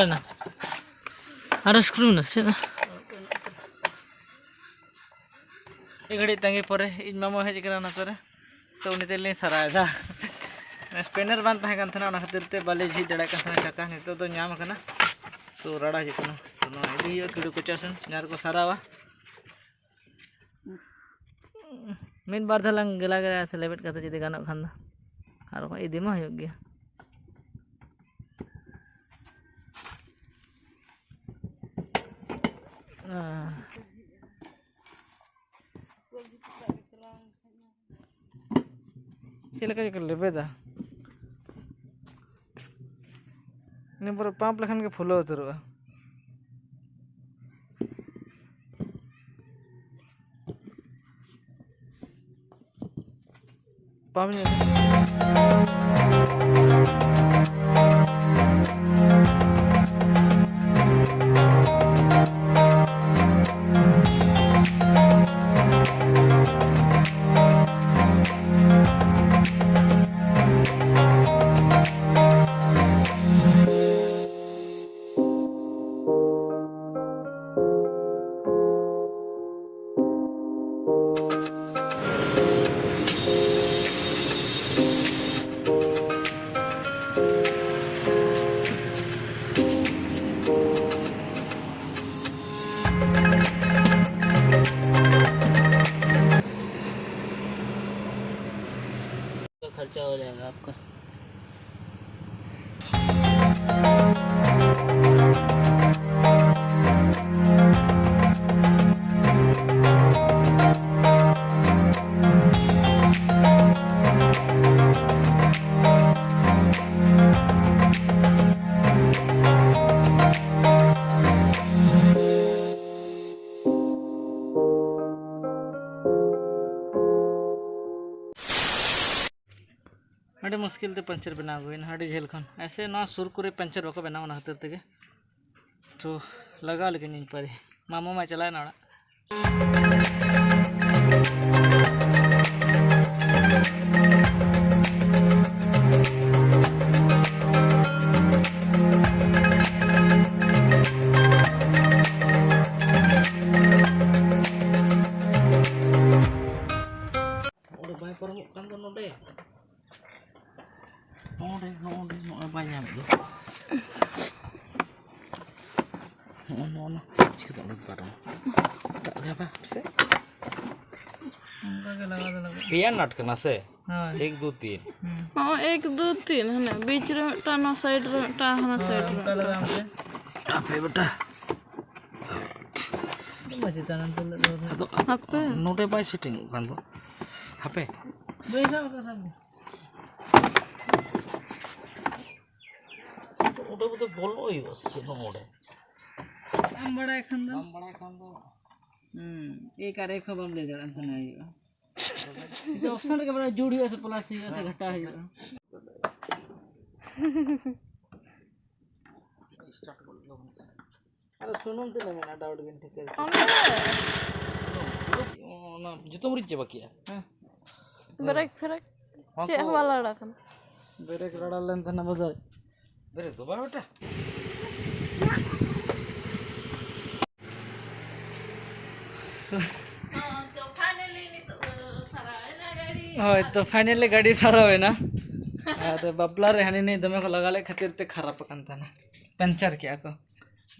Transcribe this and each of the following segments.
ना अरे स्क्रू ना चेना एक घड़ी तंगी परे इन मामा हेज करा ना तोरे तो उन्हें तेल सराय था स्पेनर बांध था कन थना खातिर ते बाले झी दड़ा कन थना चाका नितो तो न्याम कना तो रड़ा जिकनो तो नो इदी यो किडो कोचासन जार को सरावा मिन बार धलंग गला गला से लेबेट कते जदि गानो खान दा आर को इदी मा होय गया चल का लेबेदा ने पर पंप लखन के फुलो उतरवा पंप खर्चा हो जाएगा आपका अड़ी मुश्किल ते पंचर बना हुए अड़ी झेल खन ऐसे ना सुर करे पंचर बको बनाओ ना खातिर तेगे तो लगा लेकिन नहीं पारे मामू में चलाए ना banyak tuh. Ono kita udah bareng. Tak ada apa sih? पिया नट करना से एक दो तीन हाँ एक दो तीन है ना बीच रे टाना साइड रे टाना साइड रे आपे बेटा तो आपे नोटे बाय सेटिंग kan tuh HP bisa apa sabu udah betul bolo ही बस चलो मोड़े हम बड़ा खान दो एक आर एक हम ले जरा तो नहीं तो ऑप्शन के बड़ा जुड़ी है से प्लस ही से घटा है स्टार्ट कर लो अरे सुनो तो नहीं मैंने डाउट गिन ठीक है ना जितो मुड़ी जे बाकी है ब्रेक फ्रेक चे वाला रखन ब्रेक रड़ा लेन था ना बजा ब्रेक दोबारा बेटा तो फाइनली गाड़ी सारा है ना तो बबला रे हनी नहीं दमे को लगा ले खातिर ते खराब पकन था ना पंचर किया को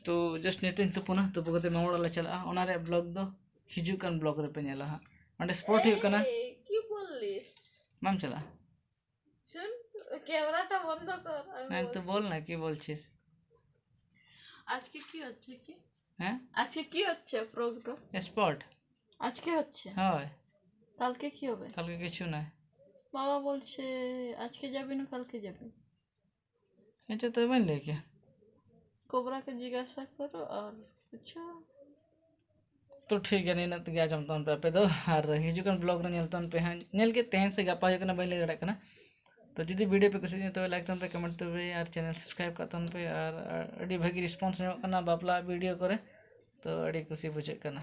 तो जस्ट नितिन तो पुनः तो बगते मामोड़ा ला चला ओना रे ब्लॉग दो हिजू कन ब्लॉग रे पे नेला हा अंडे स्पॉट ही कना की बोलली माम चला सुन कैमराটা বন্ধ কর नहीं तो बोल ना की बोल छीस আজকে কি হচ্ছে কি হ্যাঁ আজকে কি হচ্ছে প্রোগ তো স্পট আজকে হচ্ছে হয় কালকে কি হবে কালকে কিছু না বাবা বলছে আজকে যাবি না কালকে যাবি এটা তো বললে কি कोबरा के जिज्ञासा करो और पूछो तो ठीक है नहीं ना तो गया जमता पे पे दो और हिजुकन ब्लॉग रे नेलतन पे हां नेल के तेन से गपा हो कना बले गड़ा कना तो जदी वीडियो पे कुछ तो लाइक तन पे कमेंट तो यार चैनल सब्सक्राइब करतन पे और अडी भागी रिस्पांस कना बापला वीडियो करे तो अडी खुशी बुझे कना।